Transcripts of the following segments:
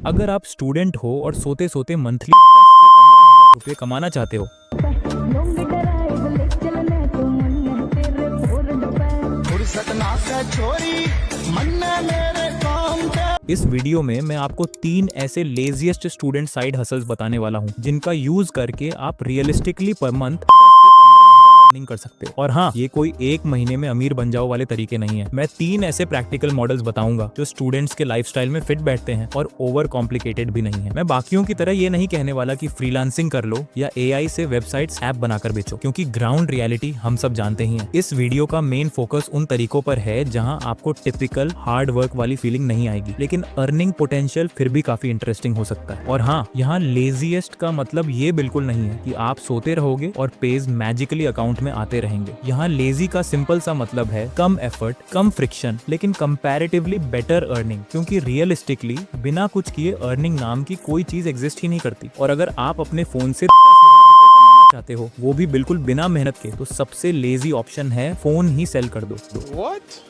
अगर आप स्टूडेंट हो और सोते सोते मंथली 10 से 15 हजार रुपये कमाना चाहते हो इस वीडियो में मैं आपको 3 ऐसे लेजीएस्ट स्टूडेंट साइड हसल्स बताने वाला हूं जिनका यूज करके आप रियलिस्टिकली पर मंथ 10 से 15 हजार अर्निंग कर सकते हो। और हाँ, ये कोई एक महीने में अमीर बन जाओ वाले तरीके नहीं है। मैं 3 ऐसे प्रैक्टिकल मॉडल्स बताऊंगा जो स्टूडेंट्स के लाइफस्टाइल में फिट बैठते हैं और ओवर कॉम्प्लिकेटेड भी नहीं है। मैं बाकियों की तरह ये नहीं कहने वाला कि फ्रीलांसिंग कर लो या एआई से वेबसाइट्स ऐप बनाकर बेचो, क्योंकि ग्राउंड रियलिटी हम सब जानते ही हैं। इस वीडियो का मेन फोकस उन तरीकों पर है जहां आपको टिपिकल हार्ड वर्क वाली फीलिंग नहीं आएगी, लेकिन अर्निंग पोटेंशियल फिर भी काफी इंटरेस्टिंग हो सकता है। और हाँ, यहाँ लेजीएस्ट का मतलब ये बिल्कुल नहीं है कि आप सोते रहोगे और पेज मैजिकली अकाउंट में आते रहेंगे। यहाँ लेजी का सिंपल सा मतलब है कम एफर्ट, कम फ्रिक्शन, लेकिन कंपैरेटिवली बेटर अर्निंग, क्योंकि रियलिस्टिकली बिना कुछ किए अर्निंग नाम की कोई चीज एग्जिस्ट ही नहीं करती। और अगर आप अपने फोन से 10,000 रुपए कमाना चाहते हो, वो भी बिल्कुल बिना मेहनत के, तो सबसे लेजी ऑप्शन है फोन ही सेल कर दो। What?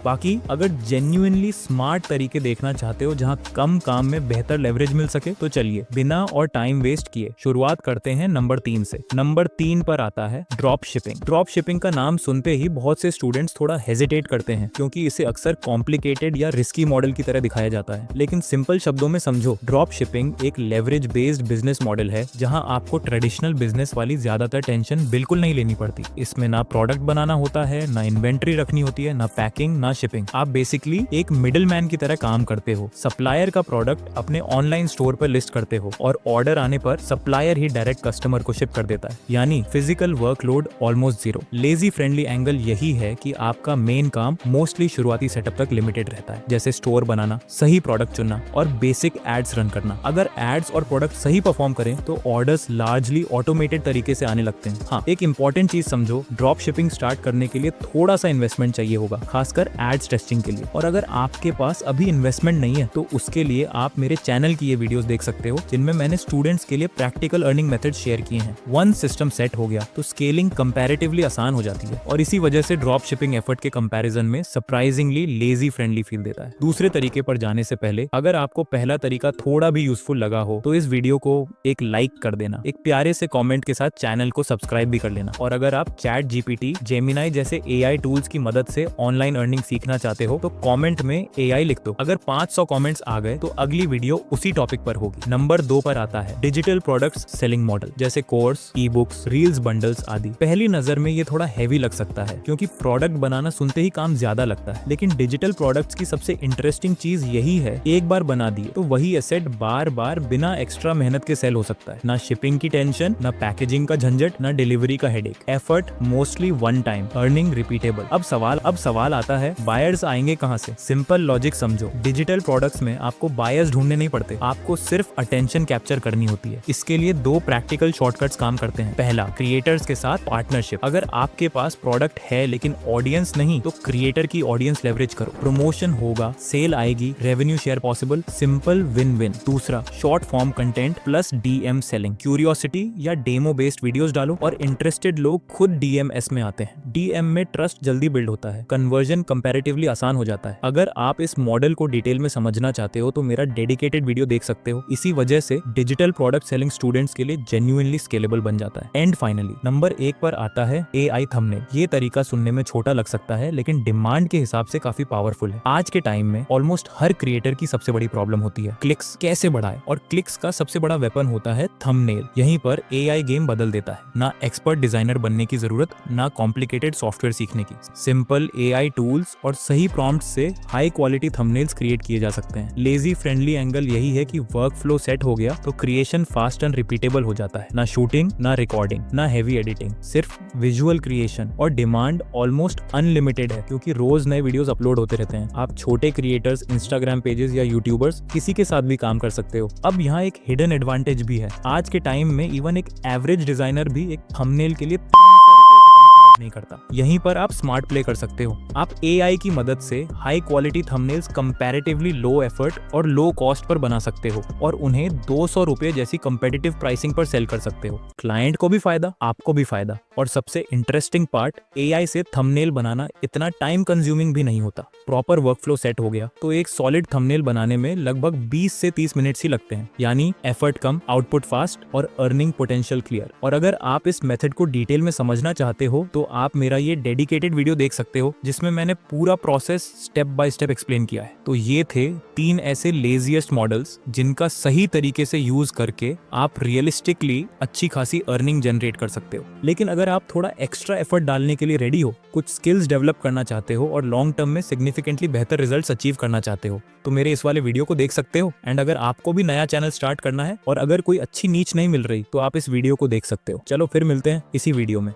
बाकी अगर जेन्युइनली स्मार्ट तरीके देखना चाहते हो जहां कम काम में बेहतर लेवरेज मिल सके, तो चलिए बिना और टाइम वेस्ट किए शुरुआत करते हैं नंबर 3 से। नंबर 3 पर आता है ड्रॉप शिपिंग। ड्रॉप शिपिंग का नाम सुनते ही बहुत से स्टूडेंट्स थोड़ा हेजिटेट करते हैं, क्योंकि इसे अक्सर कॉम्प्लिकेटेड या रिस्की मॉडल की तरह दिखाया जाता है। लेकिन सिंपल शब्दों में समझो, ड्रॉप शिपिंग एक लेवरेज बेस्ड बिजनेस मॉडल है जहां आपको ट्रेडिशनल बिजनेस वाली ज्यादातर टेंशन बिल्कुल नहीं लेनी पड़ती। इसमें ना प्रोडक्ट बनाना होता है, ना इन्वेंट्री रखनी होती है, ना पैकिंग, ना शिपिंग। आप बेसिकली एक मिडिलमैन की तरह काम करते हो। सप्लायर का प्रोडक्ट अपने ऑनलाइन स्टोर पर लिस्ट करते हो और ऑर्डर आने पर सप्लायर ही डायरेक्ट कस्टमर को शिप कर देता है, यानी physical workload almost zero. Lazy friendly angle यही है कि आपका मेन काम मोस्टली शुरुआती सेटअप तक लिमिटेड रहता है, जैसे स्टोर बनाना, सही प्रोडक्ट चुनना और बेसिक एड्स रन करना। अगर एड्स और प्रोडक्ट सही परफॉर्म करें तो ऑर्डर्स लार्जली ऑटोमेटेड तरीके से आने लगते हैं। हाँ, एक इंपॉर्टेंट चीज समझो, ड्रॉप शिपिंग स्टार्ट करने के लिए थोड़ा सा इन्वेस्टमेंट चाहिए होगा, खासकर एड्स टेस्टिंग के लिए। और अगर आपके पास अभी इन्वेस्टमेंट नहीं है, तो उसके लिए आप मेरे चैनल की ये वीडियोस देख सकते हो, जिनमें मैंने स्टूडेंट्स के लिए प्रैक्टिकल अर्निंग मेथड शेयर किए हैं। वन सिस्टम सेट हो गया तो स्केलिंग कंपैरेटिवली आसान हो जाती है, और इसी वजह से ड्रॉप शिपिंग एफर्ट के कंपैरिजन में सरप्राइजिंगली लेजी फ्रेंडली फील देता है। दूसरे तरीके पर जाने से पहले, अगर आपको पहला तरीका थोड़ा भी यूजफुल लगा हो, तो इस वीडियो को एक लाइक कर देना, एक प्यारे से कॉमेंट के साथ चैनल को सब्सक्राइब भी कर लेना। और अगर आप चैट जीपीटी, जेमिनाई जैसे एआई टूल्स की मदद से ऑनलाइन अर्निंग सीखना चाहते हो, तो कमेंट में एआई लिख दो। अगर 500 कमेंट्स आ गए तो अगली वीडियो उसी टॉपिक पर होगी। नंबर 2 पर आता है डिजिटल प्रोडक्ट्स सेलिंग मॉडल, जैसे course, e books, reels bundles आदि। पहली नजर में ये थोड़ा हैवी लग सकता है, क्योंकि प्रोडक्ट बनाना सुनते ही काम ज्यादा लगता है। लेकिन डिजिटल प्रोडक्ट्स की सबसे इंटरेस्टिंग चीज यही है, एक बार बना दिए तो वही एसेट बार बार बिना एक्स्ट्रा मेहनत के सेल हो सकता है। ना शिपिंग की टेंशन, ना पैकेजिंग का झंझट, ना डिलीवरी का headache. Effort mostly one time, earning repeatable. अब सवाल आता है, बायर्स आएंगे कहां से? सिंपल लॉजिक समझो, डिजिटल प्रोडक्ट्स में आपको बायर्स ढूंढने नहीं पड़ते, आपको सिर्फ अटेंशन कैप्चर करनी होती है। इसके लिए 2 प्रैक्टिकल शॉर्टकट्स काम करते हैं। पहला, क्रिएटर्स के साथ पार्टनरशिप। अगर आपके पास प्रोडक्ट है लेकिन ऑडियंस नहीं, तो क्रिएटर की ऑडियंस लेवरेज करो। प्रमोशन होगा, सेल आएगी, revenue share possible, simple win win. दूसरा, short form content plus DM selling. Curiosity या डेमो बेस्ड वीडियोस डालो और इंटरेस्टेड लोग खुद डीएमएस में आते हैं। डीएम में ट्रस्ट जल्दी बिल्ड होता है, कन्वर्जन कंपैरेटिवली आसान हो जाता है। अगर आप इस मॉडल को डिटेल में समझना चाहते हो तो मेरा डेडिकेटेड वीडियो देख सकते हो। इसी वजह से डिजिटल प्रोडक्ट सेलिंग स्टूडेंट्स के लिए जेन्युइनली स्केलेबल बन जाता है। एंड फाइनली नंबर 1 पर आता है एआई थंबनेल। ये तरीका सुनने में छोटा लग सकता है, लेकिन डिमांड के हिसाब से काफी पावरफुल है। आज के टाइम में ऑलमोस्ट हर क्रिएटर की सबसे बड़ी प्रॉब्लम होती है क्लिक्स कैसे बढ़ाए, और क्लिक्स का सबसे बड़ा वेपन होता है थंबनेल। यहीं पर एआई गेम बदल देता है। ना एक्सपर्ट डिजाइनर बनने की जरूरत, ना कॉम्प्लिकेटेड सॉफ्टवेयर सीखने की। सिंपल एआई टूल्स और सही प्रॉम्प्ट से हाई क्वालिटी थंबनेल्स क्रिएट किए जा सकते हैं। लेजी फ्रेंडली एंगल यही है कि वर्क फ्लो सेट हो गया तो क्रिएशन फास्ट एंड रिपीटेबल हो जाता है। ना शूटिंग, ना रिकॉर्डिंग, ना हेवी एडिटिंग, सिर्फ विजुअल क्रिएशन। और डिमांड ऑलमोस्ट अनलिमिटेड है, क्योंकि रोज नए वीडियोस अपलोड होते रहते हैं। आप छोटे क्रिएटर्स, इंस्टाग्राम पेजेस या यूट्यूबर्स, किसी के साथ भी काम कर सकते हो। अब यहाँ एक हिडन एडवांटेज भी है। आज के टाइम में इवन एक एवरेज डिजाइनर भी एक थंबनेल के लिए 300 रुपए से कम चार्ज नहीं करता। यहीं पर आप स्मार्ट प्ले कर सकते हो। आप AI की मदद से high quality thumbnails comparatively low effort और लो कॉस्ट पर बना सकते हो और उन्हें 200 रुपए जैसी कंपेटिटिव प्राइसिंग पर सेल कर सकते हो। क्लाइंट को भी फायदा, आपको भी फायदा। और सबसे इंटरेस्टिंग पार्ट, AI से थंबनेल बनाना इतना टाइम कंज्यूमिंग भी नहीं होता। प्रॉपर वर्कफ्लो सेट हो गया तो एक सॉलिड थंबनेल बनाने में लगभग 20 से 30 मिनट्स ही लगते हैं। यानी एफर्ट कम, आउटपुट फास्ट और अर्निंग पोटेंशियल क्लियर। और अगर आप इस मेथड को डिटेल में समझना चाहते हो तो आप मेरा ये डेडिकेटेड वीडियो देख सकते हो जिसमें मैंने पूरा process step by step explain किया है। तो ये थे 3 ऐसे लेजीएस्ट मॉडल्स जिनका सही तरीके से यूज करके आप रियलिस्टिकली अच्छी खासी अर्निंग जनरेट कर सकते हो। लेकिन अगर आप थोड़ा एक्स्ट्रा एफर्ट डालने के लिए रेडी हो, कुछ स्किल्स डेवलप करना चाहते हो और लॉन्ग टर्म में सिग्निफिकेंटली बेहतर रिजल्ट्स अचीव करना चाहते हो तो मेरे इस वाले वीडियो को देख सकते हो। एंड अगर आपको भी नया चैनल स्टार्ट करना है और अगर कोई अच्छी नीच नहीं मिल रही तो आप इस वीडियो को देख सकते हो। चलो फिर मिलते हैं इसी वीडियो में।